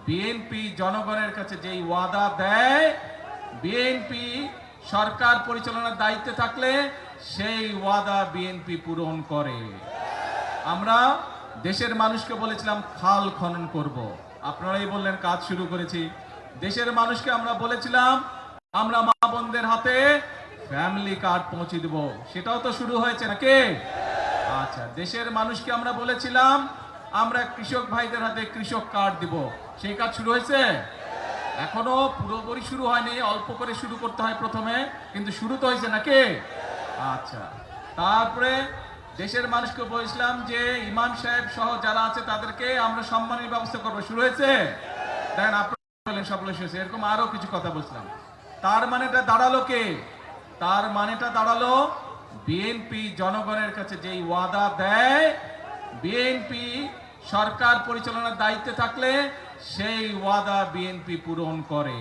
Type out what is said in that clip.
BNP জনগণের কাছে যেই ওয়াদা দেয়, বিএনপি সরকার পরিচালনার দায়িত্বে থাকলে সেই ওয়াদা বিএনপি পূরণ করে। আমরা দেশের মানুষকে বলেছিলাম খাল খনন করব, আপনারাই বললেন কাজ শুরু করেছি। দেশের মানুষকে আমরা বলেছিলাম আমরা মা বোনদের হাতে ফ্যামিলি কার্ড পৌঁছে দেব, সেটাও তো শুরু হয়েছে নাকি? আচ্ছা, দেশের মানুষকে আমরা বলেছিলাম আমরা কৃষক ভাইদের হাতে কৃষক কার্ড দিব, সেই কাজ শুরু হয়েছে? এখনো পুরোপুরি শুরু হয়নি, অল্প করে শুরু করতে হয় প্রথমে, কিন্তু শুরু তো হয়েছে নাকি? আচ্ছা, তারপরে দেশের মানুষকে বলেছিলাম যে ইমাম সাহেব সহ যারা আছে তাদেরকে আমরা সম্মানের ব্যবস্থা করবো, শুরু হয়েছে? দেখেন আপনারা সকলে শুনেছে, এরকম আরো কিছু কথা বলছিলাম। তার মানেটা দাঁড়ালো কে? তার মানেটা দাঁড়ালো বিএনপি জনগণের কাছে যেই ওয়াদা দেয়, বিএনপি সরকার পরিচালনার দায়িত্বে থাকলে সেই ওয়াদা বিএনপি পূরণ করে।